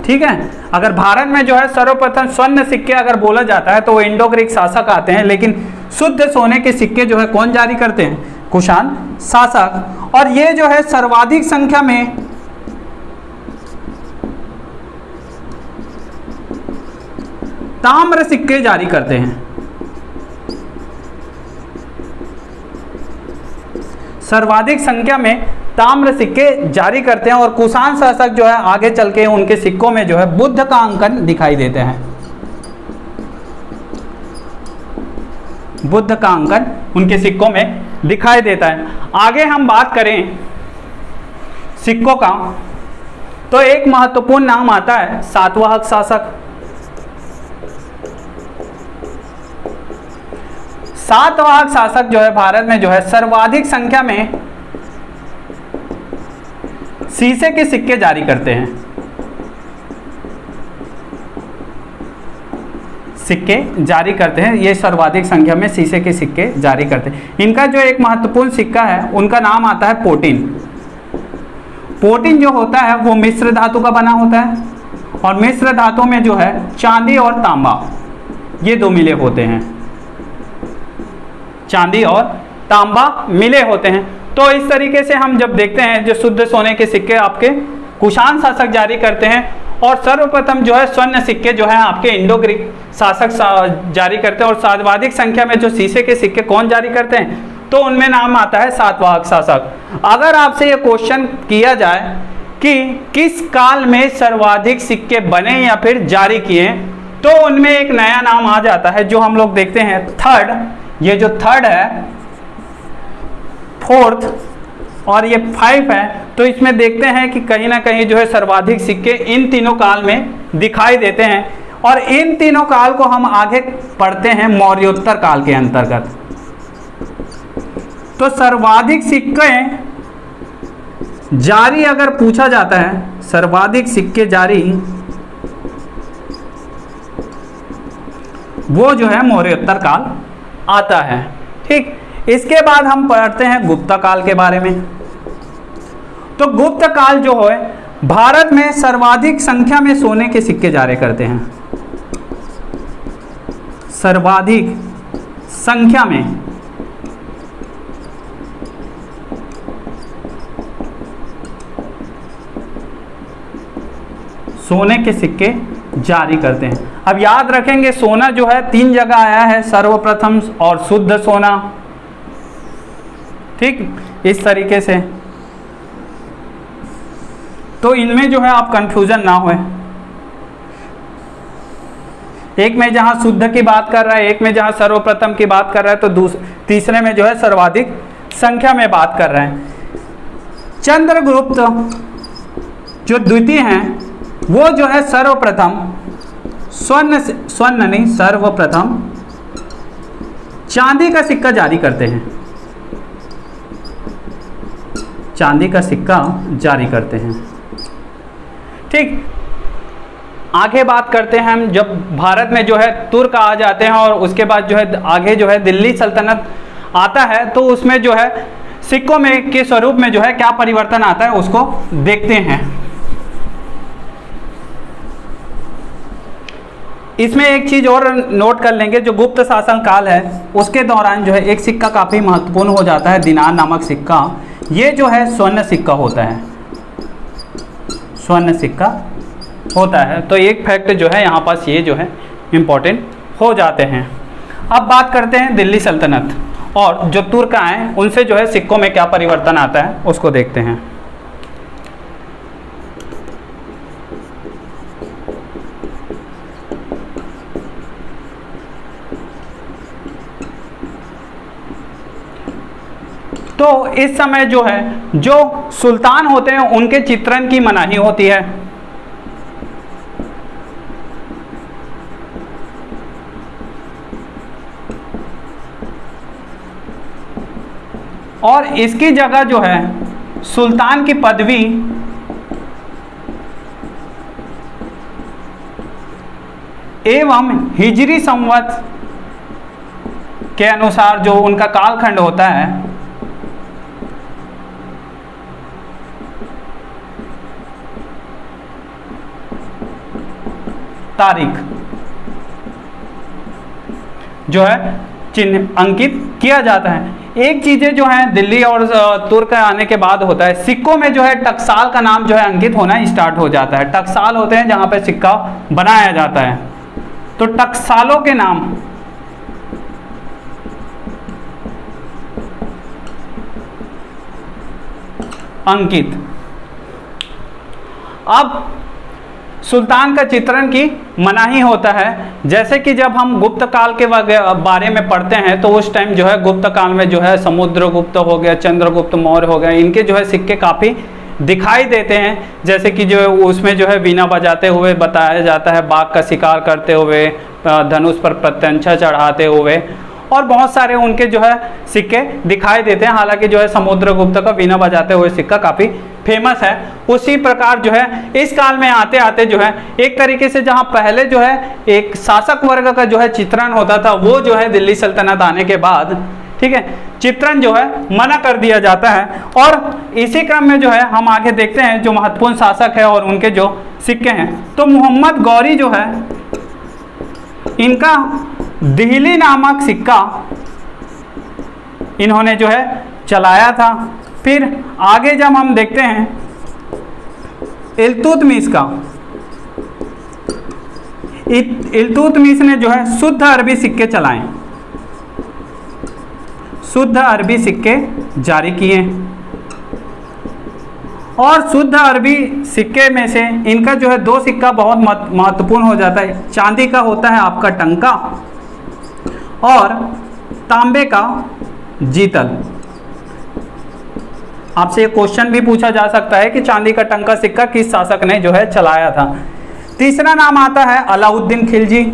[SPEAKER 1] ठीक है, अगर भारत में जो है सर्वप्रथम स्वर्ण सिक्के अगर बोला जाता है तो वो इंडो ग्रीक शासक आते हैं, लेकिन शुद्ध सोने के सिक्के जो है कौन जारी करते हैं? कुषाण शासक। और ये जो है सर्वाधिक संख्या में ताम्र सिक्के जारी करते हैं। सर्वाधिक संख्या में ताम्र सिक्के जारी करते हैं, और कुषाण शासक जो है आगे चल के उनके सिक्कों में जो है बुद्ध का अंकन दिखाई देते हैं, बुद्ध का अंकन उनके सिक्कों में दिखाई देता है। आगे हम बात करें सिक्कों का, तो एक महत्वपूर्ण नाम आता है सातवाहन शासक। सातवाहन शासक जो है भारत में जो है सर्वाधिक संख्या में शीशे के सिक्के जारी करते हैं, सिक्के जारी करते हैं, ये सर्वाधिक संख्या में शीशे के सिक्के जारी करते हैं। इनका जो एक महत्वपूर्ण सिक्का है उनका नाम आता है पोटिन। पोटिन जो होता है वो मिश्र धातु का बना होता है, और मिश्र धातु में जो है चांदी और तांबा ये दो मिले होते हैं, चांदी और तांबा मिले होते हैं। तो इस तरीके से हम जब देखते हैं जो शुद्ध सोने के सिक्के आपके कुषाण शासक जारी करते हैं, और सर्वप्रथम जो है स्वर्ण सिक्के जो है आपके इंडो ग्रीक शासक जारी करते हैं, और सर्वाधिक संख्या में जो शीशे के सिक्के कौन जारी करते हैं, तो उनमें नाम आता है सातवाहन शासक। अगर आपसे ये क्वेश्चन किया जाए कि किस काल में सर्वाधिक सिक्के बने या फिर जारी किए, तो उनमें एक नया नाम आ जाता है जो हम लोग देखते हैं थर्ड, ये जो थर्ड है, फोर्थ और ये 5 है, तो इसमें देखते हैं कि कहीं ना कहीं जो है सर्वाधिक सिक्के इन तीनों काल में दिखाई देते हैं, और इन तीनों काल को हम आगे पढ़ते हैं मौर्योत्तर काल के अंतर्गत। तो सर्वाधिक सिक्के जारी अगर पूछा जाता है, सर्वाधिक सिक्के जारी वो जो है मौर्योत्तर काल आता है। ठीक, इसके बाद हम पढ़ते हैं गुप्त काल के बारे में। तो गुप्त काल जो है भारत में सर्वाधिक संख्या में सोने के सिक्के जारी करते हैं, सर्वाधिक संख्या में सोने के सिक्के जारी करते हैं। अब याद रखेंगे सोना जो है 3 जगह आया है, सर्वप्रथम और शुद्ध सोना। ठीक, इस तरीके से, तो इनमें जो है आप कंफ्यूजन ना होए, एक में जहां शुद्ध की बात कर रहा है, एक में जहां सर्वप्रथम की बात कर रहा है, तो तीसरे में जो है सर्वाधिक संख्या में बात कर रहे हैं। चंद्रगुप्त जो द्वितीय हैं वो जो है सर्वप्रथम स्वर्ण नहीं, सर्वप्रथम चांदी का सिक्का जारी करते हैं, चांदी का सिक्का जारी करते हैं। ठीक, आगे बात करते हैं हम, जब भारत में जो है तुर्क आ जाते हैं और उसके बाद जो है आगे जो है दिल्ली सल्तनत आता है, तो उसमें जो है सिक्कों में के स्वरूप में जो है क्या परिवर्तन आता है उसको देखते हैं। इसमें एक चीज और नोट कर लेंगे, जो गुप्त शासन काल है उसके दौरान जो है एक सिक्का काफी महत्वपूर्ण हो जाता है, दिनार नामक सिक्का। ये जो है स्वर्ण सिक्का होता है, स्वर्ण सिक्का होता है। तो एक फैक्ट जो है यहाँ पास ये जो है इम्पोर्टेंट हो जाते हैं। अब बात करते हैं दिल्ली सल्तनत, और जो तुर्क आए उनसे जो है सिक्कों में क्या परिवर्तन आता है उसको देखते हैं। तो इस समय जो है जो सुल्तान होते हैं उनके चित्रण की मनाही होती है, और इसकी जगह जो है सुल्तान की पदवी एवं हिजरी संवत के अनुसार जो उनका कालखंड होता है, तारीख जो है चिन्ह अंकित किया जाता है। एक चीजें जो है दिल्ली और तुर्क आने के बाद होता है, सिक्कों में जो है टकसाल का नाम जो है अंकित होना स्टार्ट हो जाता है। टकसाल होते हैं जहां पे सिक्का बनाया जाता है, तो टकसालों के नाम अंकित। अब सुल्तान का चित्रण की मनाही होता है, जैसे कि जब हम गुप्त काल के बारे में पढ़ते हैं तो उस टाइम जो है गुप्त काल में जो है समुद्रगुप्त हो गया, चंद्रगुप्त मौर्य हो गया, इनके जो है सिक्के काफ़ी दिखाई देते हैं। जैसे कि जो उसमें जो है वीणा बजाते हुए बताया जाता है, बाघ का शिकार करते हुए, धनुष पर प्रत्यंचा चढ़ाते हुए, और बहुत सारे उनके जो है सिक्के दिखाई देते हैं। हालांकि जो है समुद्रगुप्त का वीणा बजाते हुए सिक्का काफ़ी फेमस है। उसी प्रकार जो है इस काल में आते आते जो है एक तरीके से जहाँ पहले जो है एक शासक वर्ग का जो है चित्रण होता था, वो जो है दिल्ली सल्तनत आने के बाद, ठीक है, चित्रण जो है मना कर दिया जाता है। और इसी क्रम में जो है हम आगे देखते हैं जो महत्वपूर्ण शासक है और उनके जो सिक्के हैं। तो मोहम्मद गौरी जो है, इनका दिल्ली नामक सिक्का इन्होंने जो है चलाया था। फिर आगे जब हम देखते हैं इल्तुतमिश का, इल्तुतमिश ने जो है शुद्ध अरबी सिक्के चलाए, शुद्ध अरबी सिक्के जारी किए। और शुद्ध अरबी सिक्के में से इनका जो है दो सिक्का बहुत महत्वपूर्ण हो जाता है। चांदी का होता है आपका टंका और तांबे का जीतल। आपसे एक क्वेश्चन भी पूछा जा सकता है कि चांदी का टंका सिक्का किस शासक ने जो है चलाया था। तीसरा नाम आता है अलाउद्दीन खिलजी।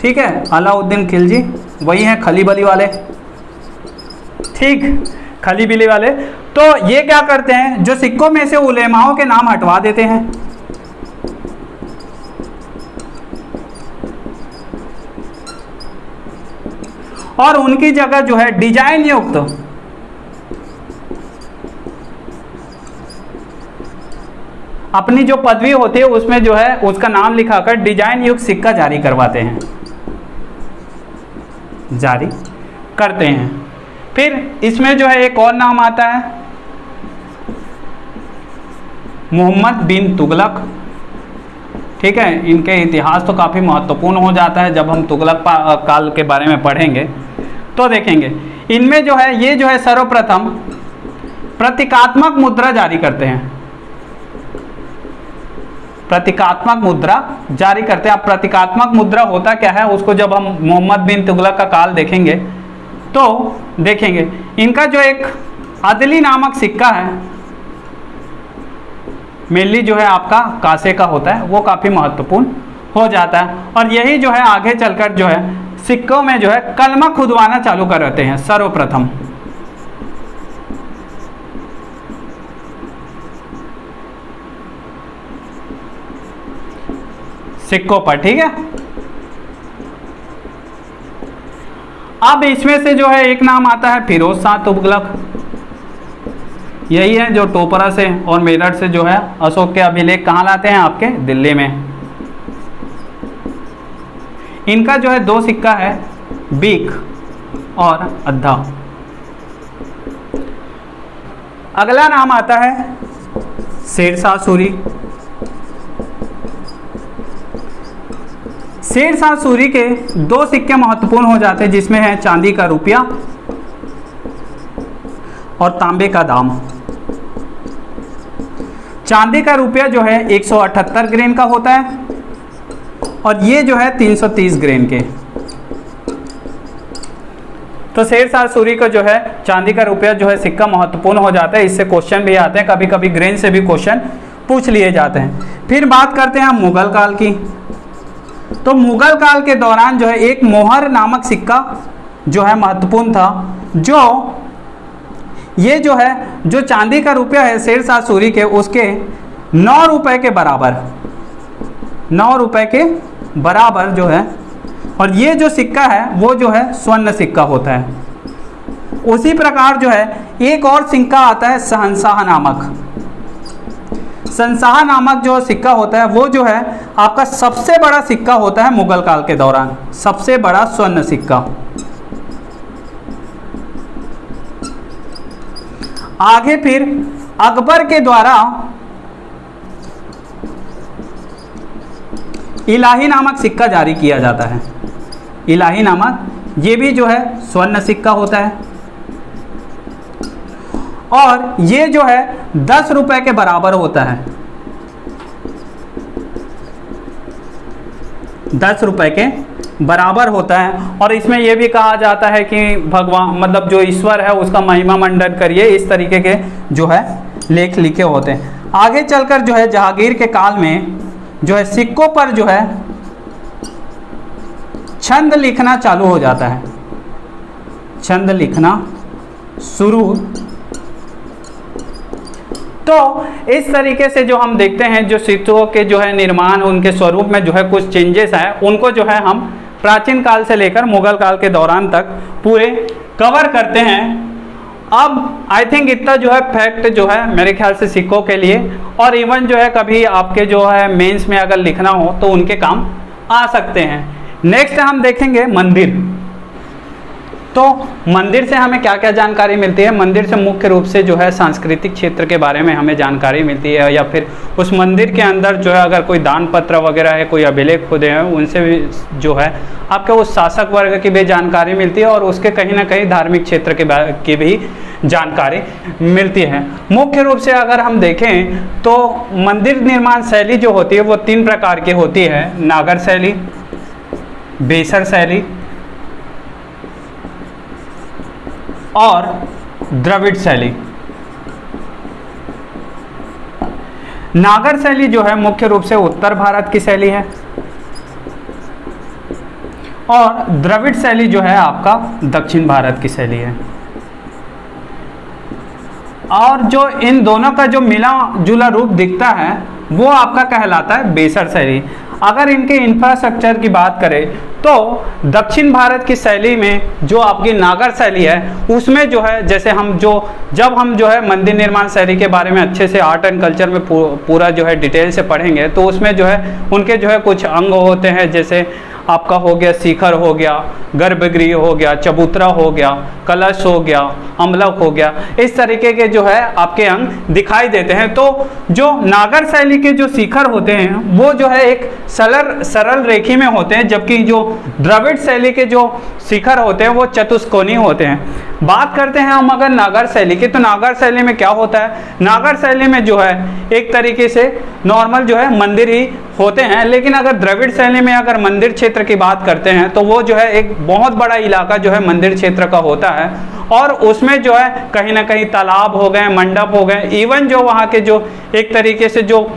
[SPEAKER 1] ठीक है, अलाउद्दीन खिलजी वही है खलीबली वाले, ठीक, खलीबली वाले। तो ये क्या करते हैं, जो सिक्कों में से उलेमाओं के नाम हटवा देते हैं। और उनकी जगह जो है डिजाइन युक्त अपनी जो पदवी होती है उसमें जो है उसका नाम लिखाकर डिजाइन युक्त सिक्का जारी करवाते हैं, जारी करते हैं। फिर इसमें जो है एक और नाम आता है मोहम्मद बिन तुगलक। ठीक है, इनके इतिहास तो काफ़ी महत्वपूर्ण हो जाता है जब हम तुगलक काल के बारे में पढ़ेंगे तो देखेंगे। इनमें जो है ये जो है सर्वप्रथम प्रतीकात्मक मुद्रा जारी करते हैं, प्रतीकात्मक मुद्रा जारी करते हैं। अब प्रतीकात्मक मुद्रा होता क्या है उसको जब हम मोहम्मद बिन तुगलक का काल देखेंगे तो देखेंगे। इनका जो एक अदली नामक सिक्का है, मेनली जो है आपका कांसे का होता है, वो काफ़ी महत्वपूर्ण हो जाता है। और यही जो है आगे चलकर जो है सिक्कों में जो है कलमा खुदवाना चालू कर देते हैं सर्वप्रथम। सिक्कों पर, ठीक है। अब इसमें से जो है एक नाम आता है फिरोज शाह तुगलक। यही है जो टोपरा से और मेरठ से जो है अशोक के अभिलेख कहाँ लाते हैं, आपके दिल्ली में। इनका जो है दो सिक्का है, बीक और अद्धा। अगला नाम आता है शेरशाह सूरी। शेरशाह सूरी के दो सिक्के महत्वपूर्ण हो जाते हैं, जिसमें है चांदी का रुपया और तांबे का दाम। चांदी का रुपया जो है 178 ग्रेन का होता है और ये जो है 330 ग्रेन के। तो शेरशाह सूरी का जो है चांदी का रुपया जो है सिक्का महत्वपूर्ण हो जाता है। इससे क्वेश्चन भी आते हैं, कभी कभी ग्रेन से भी क्वेश्चन पूछ लिए जाते हैं। फिर बात करते हैं हम मुगल काल की। तो मुगल काल के दौरान जो है एक मोहर नामक सिक्का जो है महत्वपूर्ण था, जो ये जो है जो चांदी का रुपया है शेरशाह सूरी के, उसके 9 रुपए के बराबर, 9 रुपए के बराबर जो है। और ये जो सिक्का है वो जो है स्वर्ण सिक्का होता है। उसी प्रकार जो है एक और सिक्का आता है शहंशाह नामक। शहंशाह नामक जो सिक्का होता है वो जो है आपका सबसे बड़ा सिक्का होता है मुगल काल के दौरान, सबसे बड़ा स्वर्ण सिक्का। आगे फिर अकबर के द्वारा इलाही नामक सिक्का जारी किया जाता है। इलाही नामक, ये भी जो है स्वर्ण सिक्का होता है। और ये जो है 10 रुपए के बराबर होता है, 10 रुपए के बराबर होता है। और इसमें यह भी कहा जाता है कि भगवान मतलब जो ईश्वर है उसका महिमा मंडन करिए, इस तरीके के जो है लेख लिखे होते हैं। आगे चलकर जो है जहांगीर के काल में जो है सिक्कों पर जो है छंद लिखना चालू हो जाता है, छंद लिखना शुरू। तो इस तरीके से जो हम देखते हैं जो सिक्कों के जो है निर्माण, उनके स्वरूप में जो है कुछ चेंजेस आए, उनको जो है हम प्राचीन काल से लेकर मुगल काल के दौरान तक पूरे कवर करते हैं। अब आई थिंक इतना जो है फैक्ट जो है मेरे ख्याल से सिक्कों के लिए, और इवन जो है कभी आपके जो है मेंस में अगर लिखना हो तो उनके काम आ सकते हैं। नेक्स्ट हम देखेंगे मंदिर। तो मंदिर से हमें क्या क्या जानकारी मिलती है? मंदिर से मुख्य रूप से जो है सांस्कृतिक क्षेत्र के बारे में हमें जानकारी मिलती है, या फिर उस मंदिर के अंदर जो है अगर कोई दान पत्र वगैरह है, कोई अभिलेख खुदे हैं, उनसे भी जो है आपके उस शासक वर्ग की भी जानकारी मिलती है, और उसके कहीं ना कहीं धार्मिक क्षेत्र की भी जानकारी मिलती है। मुख्य रूप से अगर हम देखें तो मंदिर निर्माण शैली जो होती है वो 3 प्रकार की होती है, नागर शैली, बेसर शैली और द्रविड़ शैली। नागर शैली जो है मुख्य रूप से उत्तर भारत की शैली है, और द्रविड़ शैली जो है आपका दक्षिण भारत की शैली है। और जो इन दोनों का जो मिला जुला रूप दिखता है वो आपका कहलाता है बेसर शैली। अगर इनके इंफ्रास्ट्रक्चर की बात करें तो दक्षिण भारत की शैली में जो आपकी नागर शैली है उसमें जो है जैसे जब हम जो है मंदिर निर्माण शैली के बारे में अच्छे से आर्ट एंड कल्चर में पूरा जो है डिटेल से पढ़ेंगे तो उसमें जो है उनके जो है कुछ अंग होते हैं, जैसे आपका हो गया शिखर हो गया, गर्भगृह हो गया, चबूतरा हो गया, कलश हो गया, अमलक हो गया, इस तरीके के जो है आपके अंग दिखाई देते हैं। तो जो नागर शैली के जो शिखर होते हैं वो जो है एक सरल रेखी में होते हैं, जबकि जो द्रविड़ शैली के जो शिखर होते हैं वो चतुष्कोणीय होते हैं। बात करते हैं हम अगर नागर शैली की, तो नागर शैली में क्या होता है? नागर शैली में जो है एक तरीके से नॉर्मल जो है मंदिर ही होते हैं, लेकिन अगर द्रविड़ शैली में अगर मंदिर क्षेत्र की बात करते हैं तो वो जो है एक बहुत बड़ा इलाका जो है मंदिर क्षेत्र का होता है, और उसमें जो है कहीं ना कहीं तालाब हो गए, मंडप हो गए, इवन जो वहाँ के जो एक तरीके से जो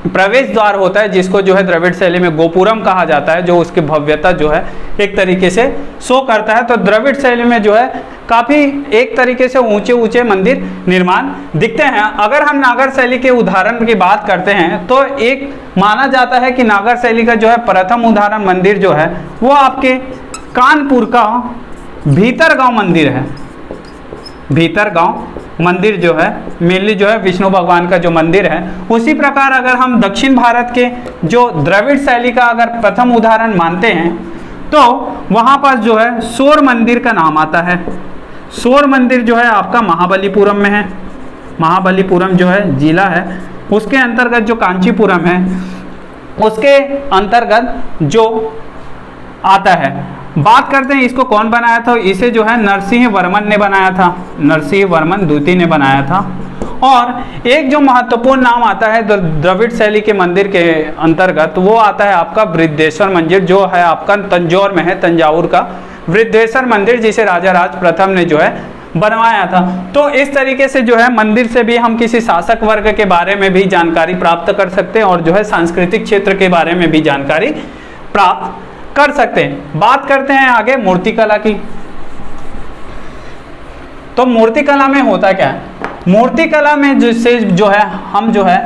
[SPEAKER 1] प्रवेश द्वार होता है जिसको जो है द्रविड़ शैली में गोपुरम कहा जाता है, जो उसकी भव्यता जो है एक तरीके से शो करता है। तो द्रविड़ शैली में जो है काफ़ी एक तरीके से ऊंचे ऊंचे मंदिर निर्माण दिखते हैं। अगर हम नागर शैली के उदाहरण की बात करते हैं तो एक माना जाता है कि नागर शैली का जो है प्रथम उदाहरण मंदिर जो है वो आपके कानपुर का भीतरगांव मंदिर है। भीतरगांव मंदिर जो है मेनली जो है विष्णु भगवान का जो मंदिर है। उसी प्रकार अगर हम दक्षिण भारत के जो द्रविड़ शैली का अगर प्रथम उदाहरण मानते हैं तो वहाँ पर जो है शोर मंदिर का नाम आता है। शोर मंदिर जो है आपका महाबलीपुरम में है। महाबलीपुरम जो है जिला है, उसके अंतर्गत जो कांचीपुरम है उसके अंतर्गत जो आता है। बात करते हैं इसको कौन बनाया था? इसे जो है नरसिंह वर्मन ने बनाया था, नरसिंह वर्मन द्वितीय ने बनाया था। और एक जो महत्वपूर्ण नाम आता है द्रविड़ शैली के मंदिर के अंतर्गत वो आता है आपका वृद्धेश्वर मंदिर, जो है आपका तंजौर में है, तंजावुर का वृद्धेश्वर मंदिर, जिसे राजा राज प्रथम ने जो है बनवाया था। तो इस तरीके से जो है मंदिर से भी हम किसी शासक वर्ग के बारे में भी जानकारी प्राप्त कर सकते हैं, और जो है सांस्कृतिक क्षेत्र के बारे में भी जानकारी प्राप्त कर सकते हैं। बात करते हैं आगे मूर्तिकला की। तो मूर्तिकला में होता क्या है? मूर्तिकला में जिससे जो है हम जो है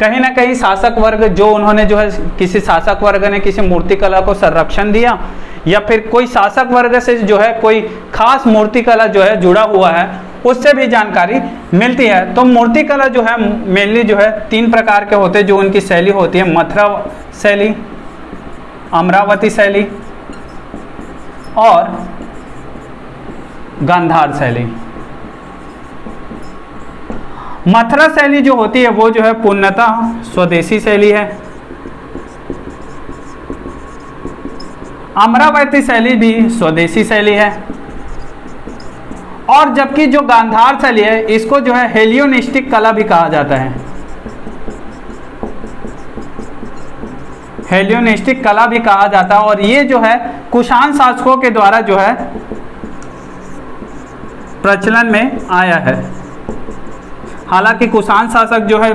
[SPEAKER 1] कहीं ना कहीं शासक वर्ग जो उन्होंने जो है किसी शासक वर्ग ने किसी मूर्तिकला को संरक्षण दिया, या फिर कोई शासक वर्ग से जो है कोई खास मूर्तिकला जो है जुड़ा हुआ है, उससे भी जानकारी मिलती है। तो मूर्तिकला जो है मेनली जो है 3 प्रकार के होते हैं जो उनकी शैली होती है, मथुरा शैली, अमरावती शैली और गांधार शैली। मथुरा शैली जो होती है वो जो है पूर्णतः स्वदेशी शैली है। अमरावती शैली भी स्वदेशी शैली है, और जबकि जो गांधार शैली है इसको जो है हेलियोनिस्टिक कला भी कहा जाता है, हेलियोनिस्टिक कला भी कहा जाता है। और ये जो है कुषाण शासकों के द्वारा जो है प्रचलन में आया है। हालांकि कुषाण शासक जो है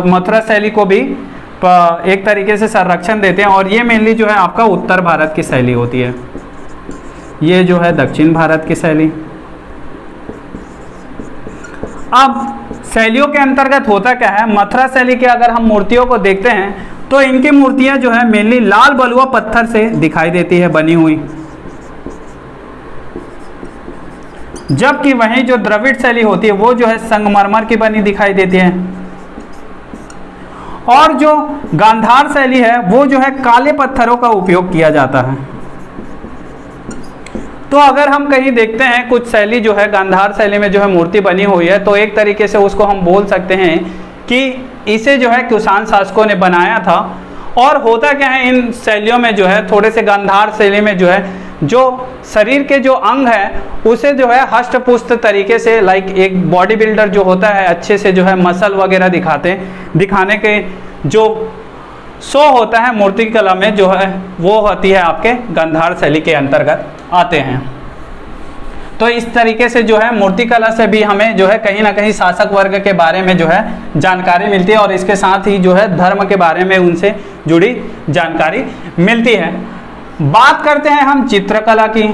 [SPEAKER 1] मथुरा शैली को भी एक तरीके से संरक्षण देते हैं, और ये मेनली जो है आपका उत्तर भारत की शैली होती है, ये जो है दक्षिण भारत की शैली। अब शैलियों के अंतर्गत होता क्या है, मथुरा शैली के अगर हम मूर्तियों को देखते हैं तो इनकी मूर्तियां जो है मेनली लाल बलुआ पत्थर से दिखाई देती है बनी हुई, जबकि वहीं जो द्रविड़ शैली होती है वो जो है संगमरमर की बनी दिखाई देती है, और जो गांधार शैली है वो जो है काले पत्थरों का उपयोग किया जाता है। तो अगर हम कहीं देखते हैं कुछ शैली जो है गांधार शैली में जो है मूर्ति बनी हुई है, तो एक तरीके से उसको हम बोल सकते हैं कि इसे जो है कुषाण शासकों ने बनाया था। और होता क्या है, इन शैलियों में जो है थोड़े से गांधार शैली में जो है जो शरीर के जो अंग है उसे जो है हष्टपुष्ट तरीके से, लाइक एक बॉडी बिल्डर जो होता है अच्छे से जो है मसल वगैरह दिखाने के जो शो होता है मूर्ति कला में जो है वो होती है आपके गांधार शैली के अंतर्गत आते हैं। तो इस तरीके से जो है मूर्ति कला से भी हमें जो है कहीं ना कहीं शासक वर्ग के बारे में जो है जानकारी मिलती है, और इसके साथ ही जो है धर्म के बारे में उनसे जुड़ी जानकारी मिलती है। बात करते हैं हम चित्रकला की।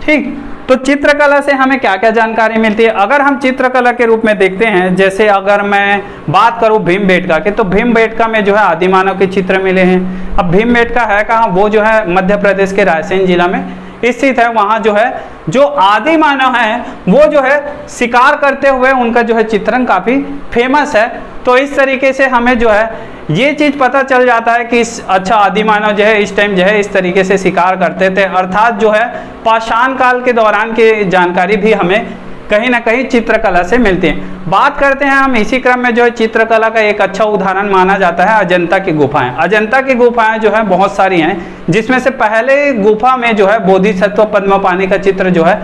[SPEAKER 1] ठीक, तो चित्रकला से हमें क्या क्या जानकारी मिलती है। अगर हम चित्रकला के रूप में देखते हैं, जैसे अगर मैं बात करूं भीमबेटका के, तो भीमबेटका में जो है आदिमानव के चित्र मिले हैं। अब भीमबेटका है कहाँ, वो जो है मध्य प्रदेश के रायसेन जिला में स्थित है। वहाँ जो है जो आदि मानव है वो जो है शिकार करते हुए उनका जो है चित्रण काफ़ी फेमस है। तो इस तरीके से हमें जो है ये चीज़ पता चल जाता है कि अच्छा आदि मानव जो है इस टाइम जो है इस तरीके से शिकार करते थे, अर्थात जो है पाषाण काल के दौरान की जानकारी भी हमें कहीं ना कहीं चित्रकला से मिलती है। बात करते हैं हम इसी क्रम में जो है चित्रकला का एक अच्छा उदाहरण माना जाता है अजंता की गुफाएं। अजंता की गुफाएं जो है बहुत सारी हैं, जिसमें से पहले गुफा में जो है बोधिसत्व पद्मपाणि का चित्र जो है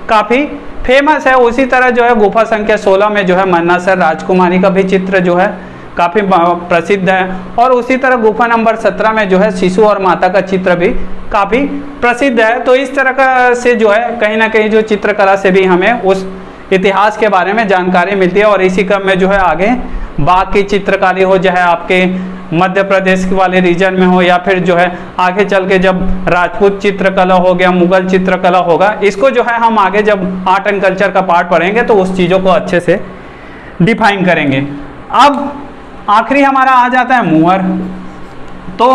[SPEAKER 1] काफ़ी फेमस है। उसी तरह जो है गुफा संख्या 16 में जो है मन्नासर राजकुमारी का भी चित्र जो है काफ़ी प्रसिद्ध है, और उसी तरह गुफा नंबर 17 में जो है शिशु और माता का चित्र भी काफ़ी प्रसिद्ध है। तो इस तरह का से जो है कहीं ना कहीं जो चित्रकला से भी हमें उस इतिहास के बारे में जानकारी मिलती है। और इसी क्रम में जो है आगे बाकी चित्रकारी हो, चाहे आपके मध्य प्रदेश वाले रीजन में हो, या फिर जो है आगे चल के जब राजपूत चित्रकला हो गया, मुगल चित्रकला होगा, इसको जो है हम आगे जब आर्ट एंड कल्चर का पार्ट पढ़ेंगे तो उस चीज़ों को अच्छे से डिफाइन करेंगे। अब आखिरी हमारा आ जाता है मुहर। तो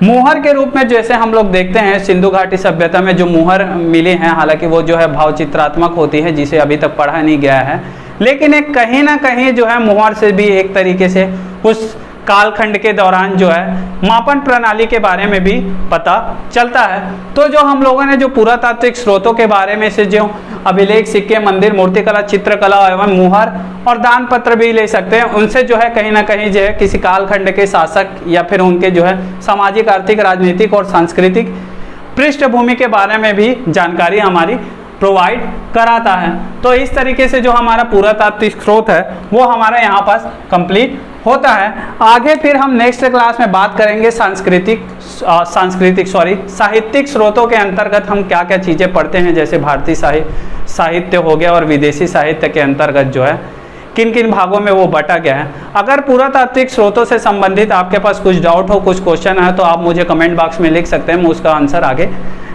[SPEAKER 1] मुहर के रूप में जैसे हम लोग देखते हैं सिंधु घाटी सभ्यता में जो मुहर मिले हैं, हालांकि वो जो है भावचित्रात्मक होती है जिसे अभी तक पढ़ा नहीं गया है, लेकिन एक कहीं ना कहीं जो है मुहर से भी एक तरीके से उस कालखंड के दौरान जो है मापन प्रणाली के बारे में भी पता चलता है। तो जो हम लोगों ने जो पुरातात्विक स्रोतों के बारे में से जो अभिलेख, सिक्के, मंदिर, मूर्तिकला, चित्रकला एवं मुहर और दान पत्र भी ले सकते हैं, उनसे जो है कहीं ना कहीं जो है किसी कालखंड के शासक या फिर उनके जो है सामाजिक, आर्थिक, राजनीतिक और सांस्कृतिक पृष्ठभूमि के बारे में भी जानकारी हमारी प्रोवाइड कराता है। तो इस तरीके से जो हमारा पुरातात्विक स्रोत है वो हमारा यहाँ पास कंप्लीट होता है। आगे फिर हम नेक्स्ट क्लास में बात करेंगे साहित्यिक स्रोतों के अंतर्गत हम क्या क्या चीज़ें पढ़ते हैं, जैसे भारतीय साहित्य हो गया और विदेशी साहित्य के अंतर्गत जो है किन किन भागों में वो बटा गया है। अगर पुरातात्विक स्रोतों से संबंधित आपके पास कुछ डाउट हो, कुछ क्वेश्चन है, तो आप मुझे कमेंट बॉक्स में लिख सकते हैं, मैं उसका आंसर आगे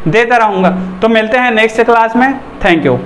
[SPEAKER 1] देता रहूँगा। तो मिलते हैं नेक्स्ट क्लास में। Thank you.